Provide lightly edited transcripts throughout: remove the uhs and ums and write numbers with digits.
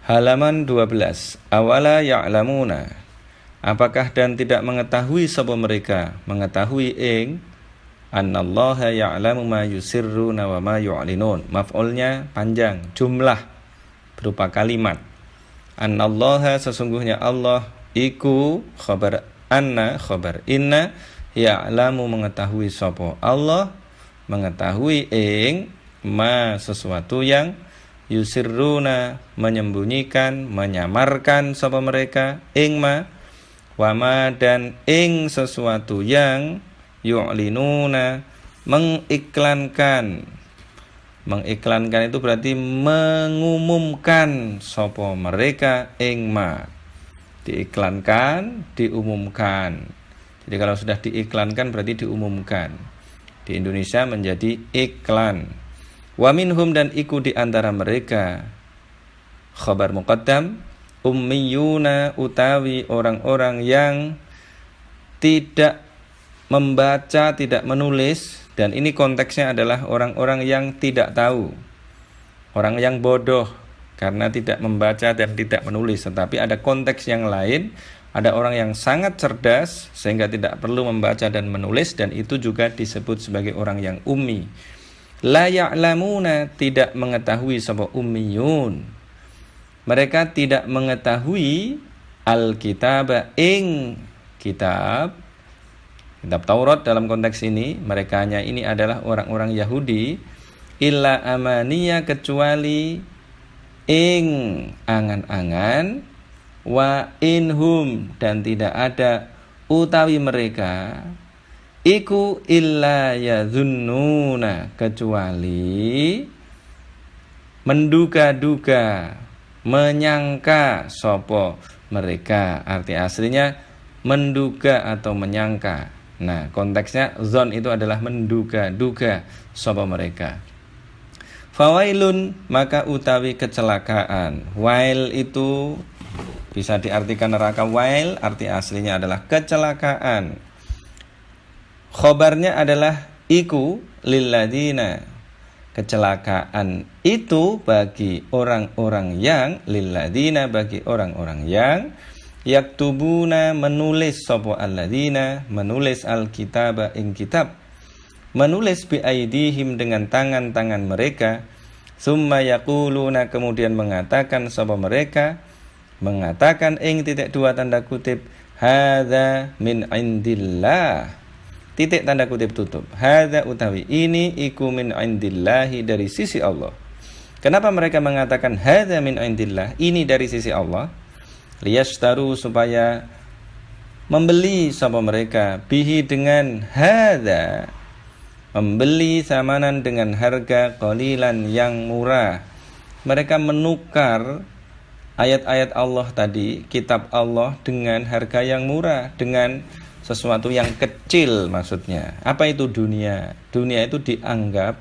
Halaman 12. Awala ya'lamuna. Apakah dan tidak mengetahui sapa mereka, mengetahui ing annallaha ya'lamu ma yusirruna wa ma yu'linun. Maf'ulnya panjang, jumlah berupa kalimat. Annallaha sesungguhnya Allah iku khabar anna khabar inna ya'lamu mengetahui sapa Allah mengetahui ing ma sesuatu yang yusirruna menyembunyikan menyamarkan sapa mereka ing ma wama dan ing sesuatu yang yu'linuna mengiklankan itu berarti mengumumkan sapa mereka ing ma diiklankan diumumkan. Jadi kalau sudah diiklankan berarti diumumkan. Di Indonesia menjadi iklan. Wa minhum dan iku di antara mereka khabar muqaddam ummiyuna utawi orang-orang yang tidak membaca, tidak menulis, dan ini konteksnya adalah orang-orang yang tidak tahu, orang yang bodoh karena tidak membaca dan tidak menulis. Tetapi ada konteks yang lain, ada orang yang sangat cerdas sehingga tidak perlu membaca dan menulis, dan itu juga disebut sebagai orang yang ummi. La ya'lamuna tidak mengetahui sapa ummiyun. Mereka tidak mengetahui al-kitab ing kitab Taurat dalam konteks ini. Merekanya ini adalah orang-orang Yahudi. Illa amaniya kecuali ing angan-angan wa inhum dan tidak ada utawi mereka iku illa yadhunnuna kecuali menduga-duga menyangka sopo mereka. Arti aslinya menduga atau menyangka. Nah konteksnya zon itu adalah menduga-duga sopo mereka. Fawailun maka utawi kecelakaan. Wail itu bisa diartikan neraka. Wail arti aslinya adalah kecelakaan. Khobarnya adalah iku lilladina. Kecelakaan itu bagi orang-orang yang lilladina bagi orang-orang yang yaktubuna menulis sapa alladina menulis alkitaba ing kitab menulis bi aidihim dengan tangan-tangan mereka summa yaquluna kemudian mengatakan sapa mereka mengatakan ing titik dua tanda kutip hadza min indillah titik tanda kutip tutup. Hadza utawi ini iku min indillahi dari sisi Allah. Kenapa mereka mengatakan hadza min indillah? Ini dari sisi Allah. Liyashtaru supaya membeli sapa mereka bihi dengan hadza. Membeli samanan dengan harga qalilan yang murah. Mereka menukar ayat-ayat Allah tadi, kitab Allah dengan harga yang murah, dengan sesuatu yang kecil maksudnya. Apa itu dunia? Dunia itu dianggap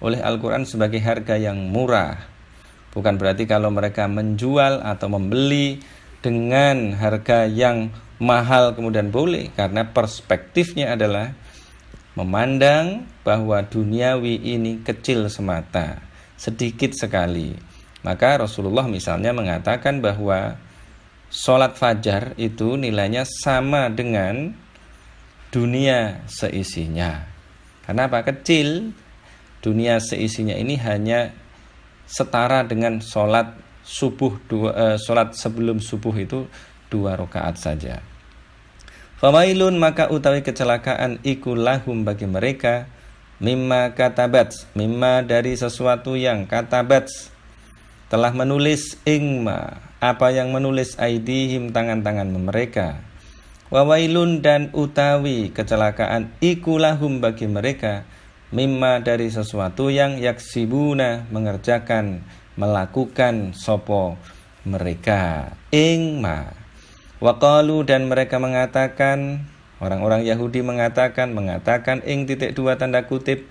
oleh Al-Quran sebagai harga yang murah. Bukan berarti kalau mereka menjual atau membeli dengan harga yang mahal kemudian boleh. Karena perspektifnya adalah memandang bahwa duniawi ini kecil semata, sedikit sekali. Maka Rasulullah misalnya mengatakan bahwa sholat fajar itu nilainya sama dengan dunia seisinya. Karena apa? Kecil. Dunia seisinya ini hanya setara dengan sholat subuh sholat sebelum subuh itu 2 rakaat saja. Fawailun maka utawi kecelakaan iku lahum bagi mereka mimma katabat mimma dari sesuatu yang katabat telah menulis ingma apa yang menulis aidihim tangan-tangan mereka. Wawailun dan utawi kecelakaan ikulahum bagi mereka mimma dari sesuatu yang yaksibuna mengerjakan melakukan sopo mereka ingma. Waqalu dan mereka mengatakan orang-orang Yahudi mengatakan ing titik dua tanda kutip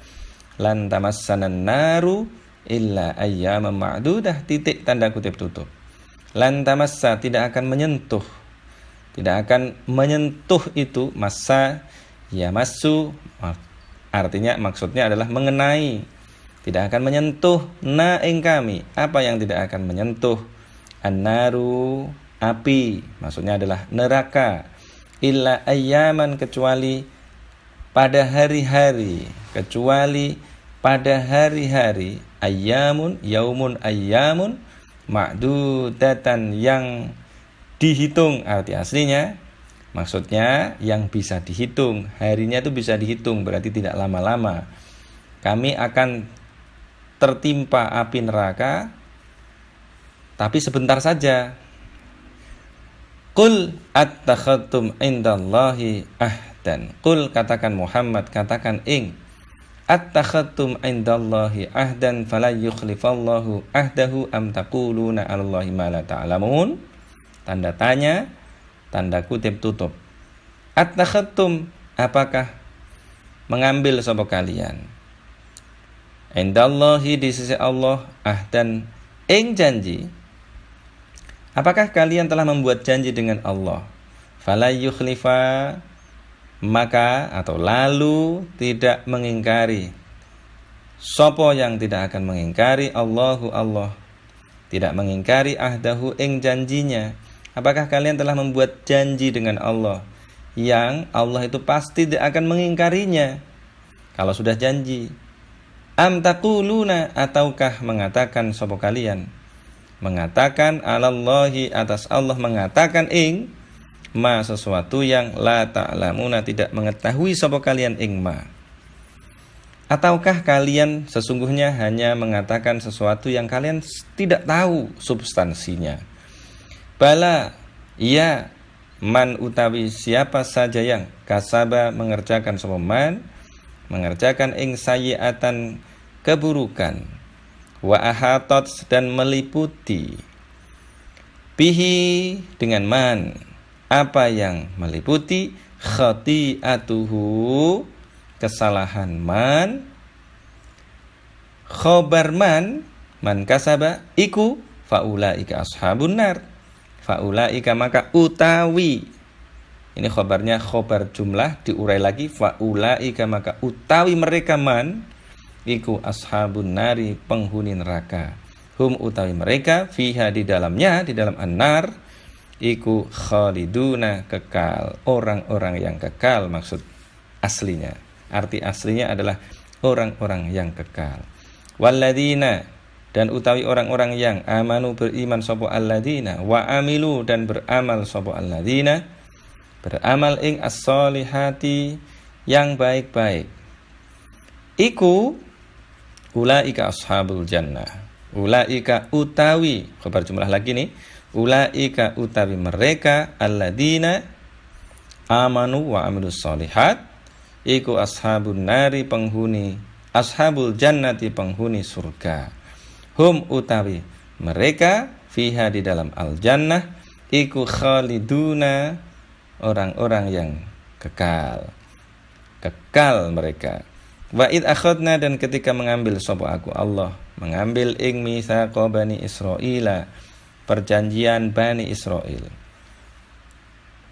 lan tamassanan naru illa ayyaman ma'dudah titik tanda kutip tutup. Lan tamassa tidak akan menyentuh itu massa ya masu artinya maksudnya adalah mengenai, tidak akan menyentuh na ing kami. Apa yang tidak akan menyentuh? An-naru api, maksudnya adalah neraka. Illa ayyaman kecuali pada hari-hari, ayyamun, yaumun ayyamun, ma'dudatan yang dihitung. Arti aslinya maksudnya yang bisa dihitung, harinya itu bisa dihitung, berarti tidak lama-lama. Kami akan tertimpa api neraka, tapi sebentar saja. Qul attakhadtum indallahi ahdan. Qul, katakan Muhammad, katakan ing, attakhadtum indallahi ahdan fala yukhlifallahu ahdahu am taquluna 'alallahi ma la ta'lamun. Tanda tanya, tanda kutip tutup. Attakhadtum, apakah mengambil sapa kalian, indallahi, di sisi Allah, ahdan, ing janji. Apakah kalian telah membuat janji dengan Allah? Fala yukhlifa, maka atau lalu tidak mengingkari. Sopo yang tidak akan mengingkari, Allahu Allah, tidak mengingkari ahdahu ing janjinya. Apakah kalian telah membuat janji dengan Allah yang Allah itu pasti tidak akan mengingkarinya kalau sudah janji? Am taquluna, ataukah mengatakan sopo kalian, mengatakan alallahi, atas Allah, mengatakan ing ma, sesuatu yang la ta'lamuna, tidak mengetahui sapa kalian ing ma. Ataukah kalian sesungguhnya hanya mengatakan sesuatu yang kalian tidak tahu substansinya? Bala, iya, man utawi siapa saja yang kasaba mengerjakan sapa man, mengerjakan ing sayyi'atan, keburukan, wa ahatot, dan meliputi, bihi, dengan man, apa yang meliputi, khati'atuhu, kesalahan man, khobar man kasaba, iku, faulaika ashabun nar, faulaika maka utawi, ini khobarnya khobar jumlah, diurai lagi, faulaika maka utawi mereka man, iku ashabun nari, penghuni neraka. Hum utawi mereka, fiha, di dalamnya, di dalam an-nar, iku khaliduna, kekal, orang-orang yang kekal. Maksud aslinya, arti aslinya adalah orang-orang yang kekal. Walladzina, dan utawi orang-orang yang amanu, beriman sapa alladzina, wa amilu, dan beramal sapa alladzina, beramal ing as-solihati, yang baik-baik, iku ulaika ashabul jannah. Ulaika utawi, khabar jumlah lagi nih, ulaika utawi mereka, alladzina amanu wa amilus solihat, iku ashabun nari, penghuni, ashabul jannati, penghuni surga. Hum utawi mereka, fiha, di dalam al jannah, iku khaliduna, orang-orang yang kekal, kekal mereka. Wa id akhadna, dan ketika mengambil sapa aku Allah, mengambil ing mitsaqa bani Israila, perjanjian Bani Israil.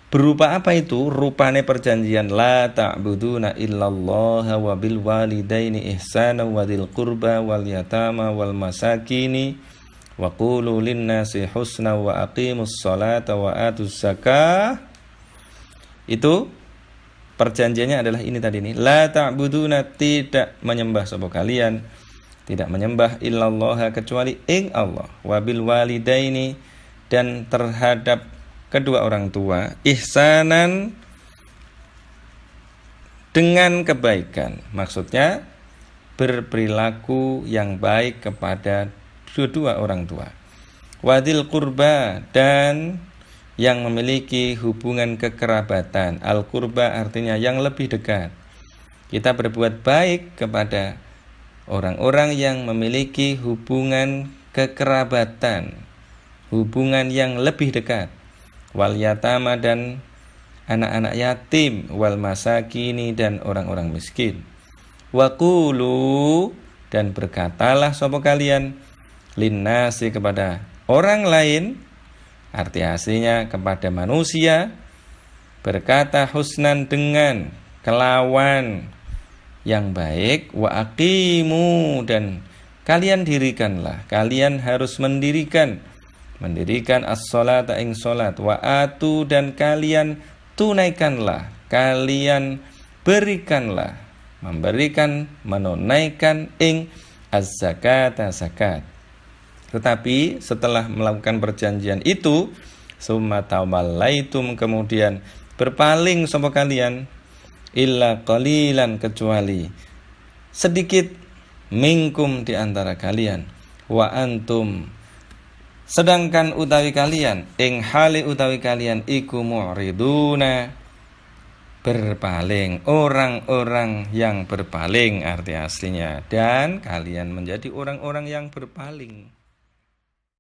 Berupa apa itu? Rupane perjanjian, la ta'buduna illallaha wa bil walidaini ihsana wa dzil qurba wal yatama wal masakini wa qulu linnasi husna wa aqimus sholata wa atuz zakah. Itu perjanjiannya adalah ini tadi nih, la ta'buduna, tidak menyembah sapa kalian, tidak menyembah illallaha, kecuali ing Allah, wabil walidaini, dan terhadap kedua orang tua, ihsanan, dengan kebaikan. Maksudnya berperilaku yang baik kepada kedua orang tua. Wadil qurba, dan yang memiliki hubungan kekerabatan. Al-qurba artinya yang lebih dekat. Kita berbuat baik kepada orang-orang yang memiliki hubungan kekerabatan, hubungan yang lebih dekat. Wal yatama, dan anak-anak yatim, wal masakini, dan orang-orang miskin. Wa qulu, dan berkatalah sapa kalian, linnasi, kepada orang lain, arti aslinya kepada manusia, berkata husnan, dengan kelawan yang baik, wa aqimu, dan kalian dirikanlah, kalian harus mendirikan, mendirikan as-sholata ing salat, wa atu dan kalian tunaikanlah, kalian berikanlah, memberikan, menunaikan ing az-zakata zakat. Tetapi setelah melakukan perjanjian itu, summa tawallaitum, kemudian berpaling sapa kalian, illa qalilan, kecuali sedikit, minkum di antara kalian, wa antum sedangkan utawi kalian, ing hali utawi kalian iku mu'riduna, berpaling, orang-orang yang berpaling arti aslinya, dan kalian menjadi orang-orang yang berpaling.